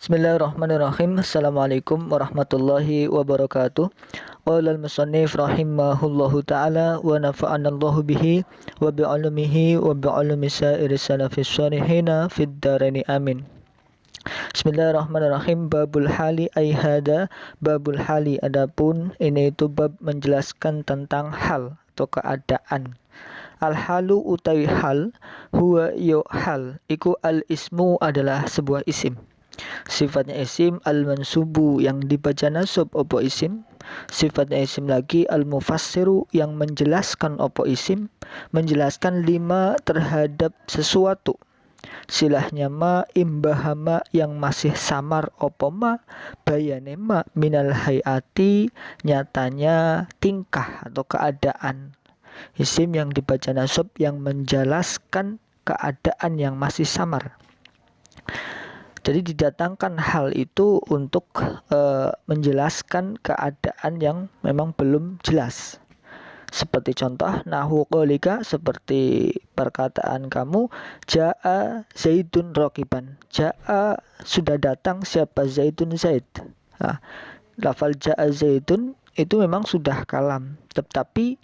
Bismillahirrahmanirrahim. Assalamualaikum warahmatullahi wabarakatuh. Qala al-musannif rahimahullahu ta'ala wa nafa'anallahu bihi wa bi'ulumihi wa bi'ulumi sairi salafis salihina fid daraini amin. Bismillahirrahmanirrahim. Babul hali ay hada. Babul hali, adapun ini itu bab menjelaskan tentang hal atau keadaan. Al-halu utawi hal, huwa yo hal iku al-ismu adalah sebuah isim. Sifatnya isim al-mansubu yang dibaca nasab opo isim. Sifatnya isim lagi al-mufassiru yang menjelaskan opo isim, menjelaskan lima terhadap sesuatu. Silahnya ma imbahama yang masih samar opo ma, bayane ma minal hayati nyatanya tingkah atau keadaan. Isim yang dibaca nasab yang menjelaskan keadaan yang masih samar. Jadi didatangkan hal itu untuk menjelaskan keadaan yang memang belum jelas. Seperti contoh nahu qolika, seperti perkataan kamu, jaa zaidun rokiban. Jaa sudah datang siapa, zaidun zaid. Nah, lafal jaa zaidun itu memang sudah kalam, tetapi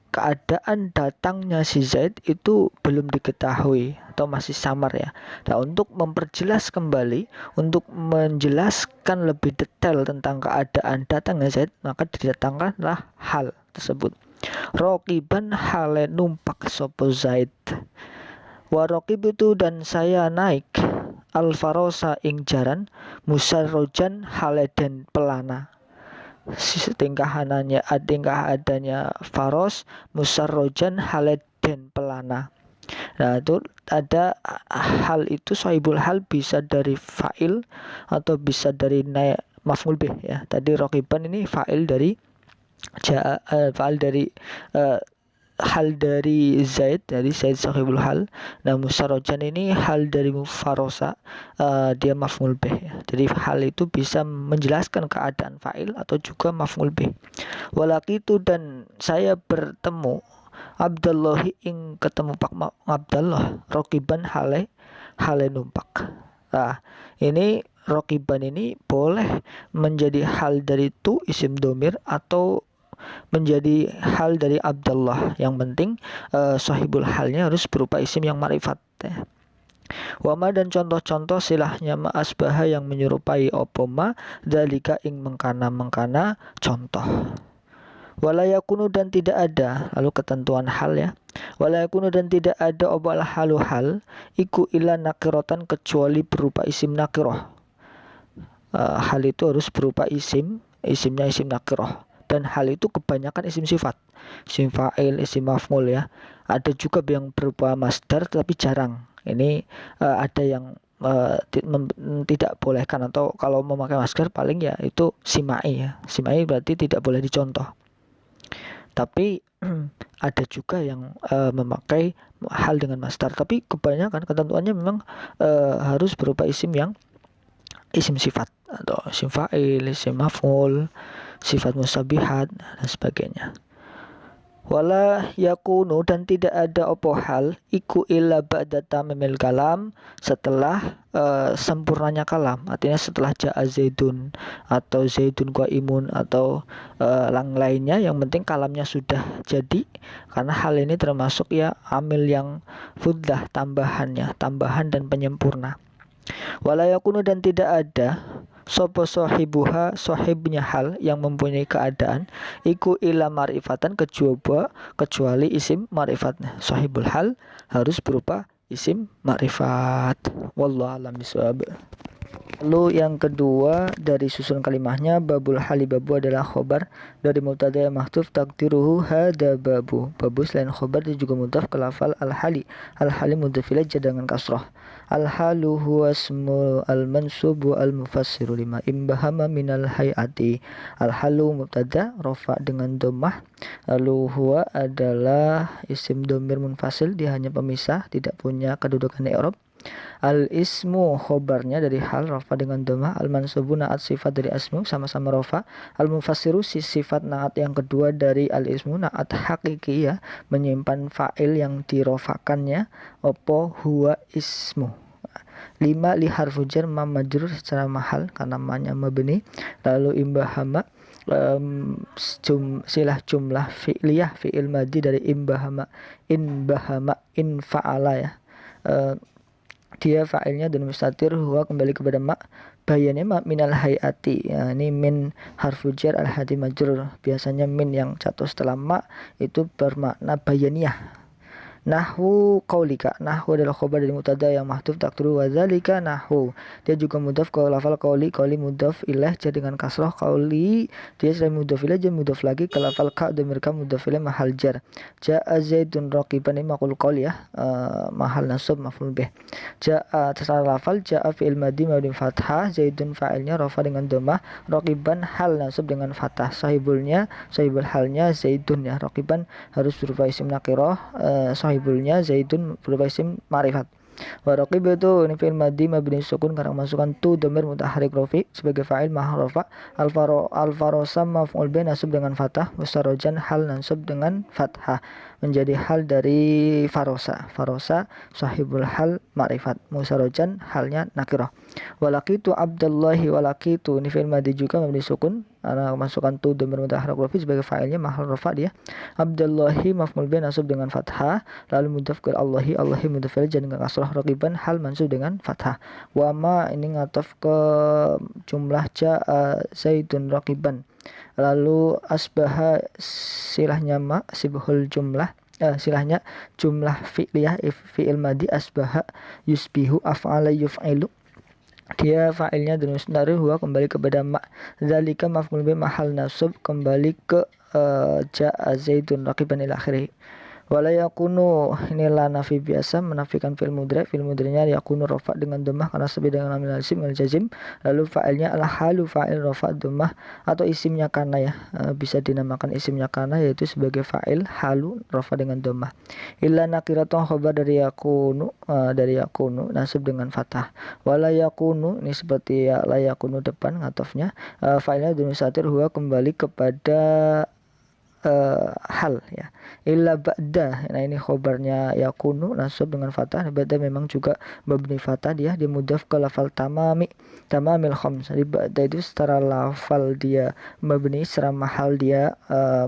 keadaan datangnya si Zaid itu belum diketahui atau masih samar ya. Nah, untuk memperjelas kembali, untuk menjelaskan lebih detail tentang keadaan datangnya Zaid, maka didatangkanlah hal tersebut. Rokiban hale numpak sopo Zaid. Warokibutu dan saya naik alfarosa ing jaran, musarrojan hale den pelana. Tingkah adanya faros musarrojan haleden pelana. Nah, itu ada hal itu sahibul hal bisa dari fa'il atau bisa dari maf'ul bih ya. Tadi rokiban ini fa'il dari fa'il dari hal dari Zaid, dari Zaid sahibul hal. Nah, musarrojan ini hal dari mufarosa, dia maf'ul bih ya. Jadi hal itu bisa menjelaskan keadaan fa'il atau juga maf'ul bih. Walakitu dan saya bertemu Abdullahi ing ketemu Pak Abdullah rokiban hale numpak. Nah, ini rokiban ini boleh menjadi hal dari tu isim domir atau menjadi hal dari Abdullah. Yang penting sahibul halnya harus berupa isim yang ma'rifat ya. Wama dan contoh-contoh silahnya ma asbaha yang menyerupai opoma dalika ing mengkana contoh. Walayakunu dan tidak ada, lalu ketentuan hal ya. Walayakunu dan tidak ada obal halu hal iku ila nakirotan kecuali berupa isim nakiroh. Hal itu harus berupa isimnya isim nakiroh. Dan hal itu kebanyakan isim sifat, isim fa'il, isim maf'ul ya. Ada juga yang berupa masdar tapi jarang. Ini ada yang tidak bolehkan, atau kalau memakai masdar paling ya itu simai ya. Simai berarti tidak boleh dicontoh. Tapi ada juga yang memakai hal dengan masdar, tapi kebanyakan ketentuannya memang harus berupa isim sifat atau isim fa'il, isim maf'ul, sifat musabihat dan sebagainya. Wala yakunu dan tidak ada opo hal iku illa ba'da tamamil kalam, setelah sempurnanya kalam. Artinya setelah ja'a zaidun atau zaidun qaimun atau lainnya, yang penting kalamnya sudah jadi, karena hal ini termasuk ya amil yang fudlah, tambahan dan penyempurna. Wala yakunu dan tidak ada sopo sohibuha sohibnya hal yang mempunyai keadaan iku ila marifatan kecuali isim marifatnya. Sohibul hal harus berupa isim marifat. Wallahu a'lam bishawab. Lalu yang kedua dari susun kalimahnya, babul hali, babu adalah khobar dari mubtada yang mahdhuf takdiruhu hada babu. Babu selain khobar dia juga mudhaf ke lafal al-hali. Al-hali mudhaf ilaih dengan kasrah. Al-halu huwa ismu al-mansubu al-mufassiru lima imbahama minal hayati. Al-halu mubtada rofa dengan dhammah. Lalu huwa adalah isim domir munfasil, dia hanya pemisah, tidak punya kedudukan i'rab. Al-ismu khobarnya dari hal, rafa dengan dhamma. Al-mansubu naat sifat dari asmu, sama-sama rafa. Al-mufassiru sifat naat yang kedua dari al-ismu, naat hakiki ya, menyimpan fa'il yang dirofakannya. Opo huwa ismu. 5 li harfu jar ma majrur secara mahal karena namanya mabni. Lalu imbahama silah jumlah fi'liyah fi'il madi dari imbahama in fa'ala ya. Dia fa'ilnya dan mustatir huwa kembali kepada ma, bayannya ma minal hayati ya, ini min harfu jar al hadi majrur. Biasanya min yang jatuh setelah ma itu bermakna bayaniyah. Nahwu qaulika, nahwu adalah khobar dari mutada yang mahdhuf taqdiru wa dzalika nahwu. Dia juga mudhaf ke lafal qauli mudhaf ilaih jar dengan kasrah qauli, dia selain mudhaf ilaih jar mudhaf lagi ke lafal ka dhamir ka mudhaf ilaih mahal jar. Jaa zaidun raqiban ini maqul qauli ya, mahal nasab maf'ul bih. Jaa secara lafal jaa fi'il madi mabni fathah, zaidun fa'ilnya rafa dengan dhammah, raqiban hal nasab dengan fathah. Sahibul halnya zaidun ya, raqiban harus berupa isim nakirah, sahibulnya zaidun berupa isim ma'rifat. Wa raqib itu ini fi'il madhi mabni sukun karena masukkan tu dhamir mutaharrik rafi sebagai fa'il mahrafa. Al-farosa maf'ul bih nasab dengan fathah, mustarojan hal nasab dengan fathah, menjadi hal dari farosa sahibul hal ma'rifat, mustarojan halnya nakirah. Walakitu abdullahi, walakitu ini fi'il madhi juga mabni sukun karena masukkan tu dhamir mutaharrik rafi sebagai fa'ilnya mahal rafa dia. Abdullahi maf'ul bih nasab dengan fathah, lalu mudhaf ke Allahi mudhaf ilaih dengan kasrah, raqiban hal mansub dengan fathah. Wa ma ini ngataf ke jumlah jaa zaidun raqiban. Lalu asbaha silahnya ma sibhul jumlah, silahnya jumlah fi'liyah fi'il madi asbaha yusbihu af'ala yuf'ilu. Dia fa'ilnya dan musnad huwa kembali kepada ma, zalika maf'ul bih mahal nasab kembali ke jaa zaidun raqiban ila akhirih. Wala yakunu ini la nafi biasa menafikan fi'il mudhari'nya yakunu rafa dengan dhammah karena sebeda dengan amil lazim al jazim. Lalu fa'ilnya al halu fa'il rafa dhammah atau isimnya kana ya, bisa dinamakan isimnya kana yaitu sebagai fa'il halu rafa dengan dhammah. Illa nakiratun khabar dari yakunu nasib dengan fathah. Wala yakunu ini seperti ya la yakunu depan ngatofnya, fa'ilnya dhamir satir huwa kembali kepada hal ya. Illa ba'da, nah ini khobarnya yakunu nasab dengan fathah. Ba'da memang juga mabni fathah, dia mudhaf ke lafal tamamil khams. Jadi ba'da itu secara lafal dia mabni, secara mahal dia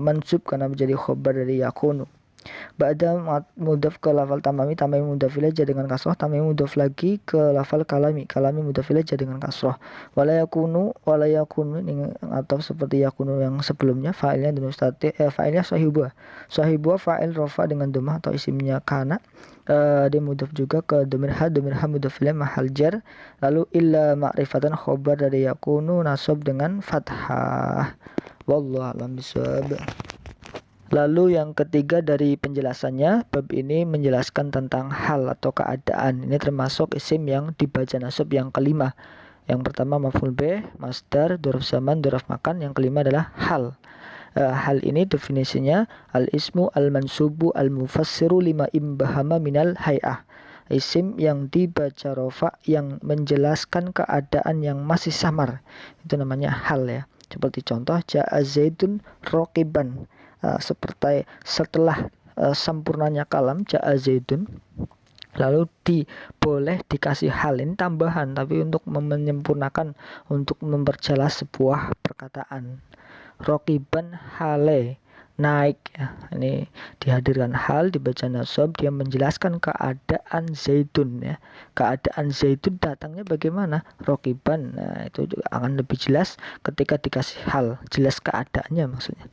mansub karena menjadi khobar dari yakunu. Ba'da mudhaf ke lafal tamami mudhaf ilaih jar dengan kasrah, tamami mudhaf lagi ke lafal kalami mudhaf ilaih jar dengan kasrah. Wala yakunu ini atau seperti yakunu yang sebelumnya, fa'ilnya dan fa'ilnya sahibah fa'il rafa dengan dhammah atau isimnya kana, dia mudhaf juga ke dhamir ha mudhaf ilaih mahal jar. Lalu illa ma'rifatan khobar dari yakunu nasab dengan fathah. Wallahu a'lam bishawab. Lalu yang ketiga dari penjelasannya, bab ini menjelaskan tentang hal atau keadaan. Ini termasuk isim yang dibaca nasab yang kelima. Yang pertama maf'ul bih, masdar, dzarf zaman, dzarf makan. Yang kelima adalah hal. Hal ini definisinya al-ismu al-mansubu al-mufassiru lima imbahama minal hay'ah. Isim yang dibaca rofa yang menjelaskan keadaan yang masih samar. Itu namanya hal ya. Seperti contoh ja'a zaidun raqiban. Seperti setelah sempurnanya kalam ja'a zaidun, lalu boleh dikasih hal ini tambahan tapi untuk menyempurnakan, untuk memperjelas sebuah perkataan. Raqiban hale naik ya. Ini dihadirkan hal dibaca nasab, dia menjelaskan keadaan zaidun ya. Keadaan zaidun datangnya bagaimana? Raqiban. Nah, itu juga akan lebih jelas ketika dikasih hal, jelas keadaannya maksudnya.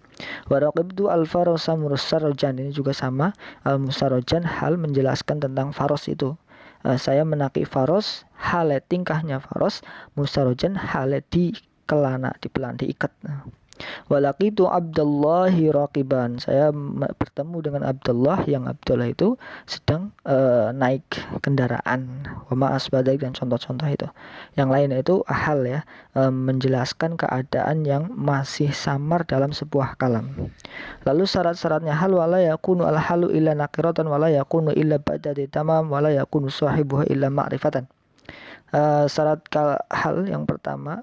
Wa raqib itu al-farosa musarojan, ini juga sama. Al-musarojan hal menjelaskan tentang faros itu. Saya menaki faros, hale tingkahnya faros, musarojan hale di kelana, diikat. Walakitu Abdullahi raqiban, saya bertemu dengan Abdullah, yang Abdullah itu sedang naik kendaraan. Wa asbadak dan contoh-contoh itu. Yang lain itu hal ya, menjelaskan keadaan yang masih samar dalam sebuah kalam. Lalu syarat-syaratnya hal wala yakunu al halu illa nakiratan wala yakunu illa ba'da tamam wala yakunu sahibuha illa ma'rifatan. Syarat hal yang pertama,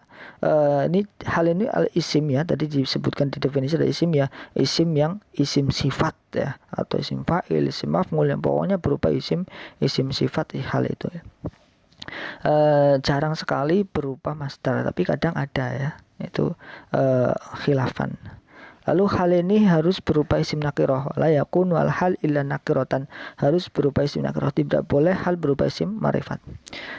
ini hal ini al isim ya, tadi disebutkan di definisi ada isim ya, isim yang isim sifat ya, atau isim fa'il, isim maf'ul, yang pokoknya berupa isim sifat hal itu ya. jarang sekali berupa masdar, tapi kadang ada ya, itu khilafan. Lalu hal ini harus berupa isim nakiroh. La yakun wal hal illa nakirotan. Harus berupa isim nakiroh. Tidak boleh hal berupa isim marifat.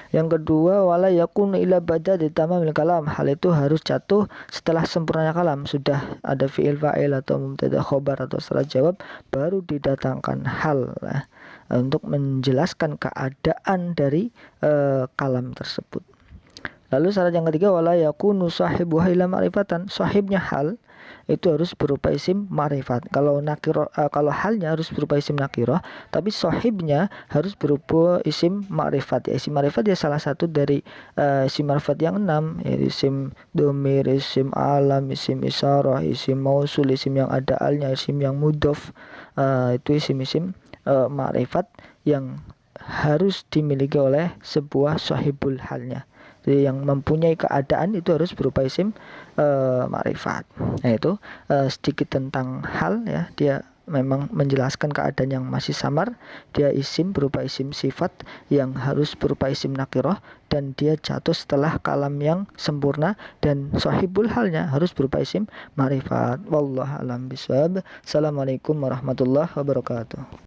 Yang kedua, wala yakun illa ba'da ditamamil kalam. Hal itu harus jatuh setelah sempurnanya kalam. Sudah ada fi'il fa'il atau mubtada khobar atau salah jawab, baru didatangkan hal untuk menjelaskan keadaan dari kalam tersebut. Lalu syarat yang ketiga, wala yakunu sahibuha illa ma'rifatan. Sahibnya hal itu harus berupa isim ma'rifat. Kalau nakiro, kalau halnya harus berupa isim nakiroh, tapi sahibnya harus berupa isim ma'rifat. Ya, isim ma'rifat ya salah satu dari isim ma'rifat yang 6, ya, isim domir, isim alam, isim isyarah, isim mausul, isim yang ada alnya, isim yang mudhof. Itu isim-isim ma'rifat yang harus dimiliki oleh sebuah sahibul halnya. Jadi yang mempunyai keadaan itu harus berupa isim ma'rifat. Nah itu sedikit tentang hal ya. Dia memang menjelaskan keadaan yang masih samar. Dia isim berupa isim sifat yang harus berupa isim nakiroh, dan dia jatuh setelah kalam yang sempurna, dan sahibul halnya harus berupa isim ma'rifat. Wallahu a'lam bishawab. Assalamualaikum warahmatullahi wabarakatuh.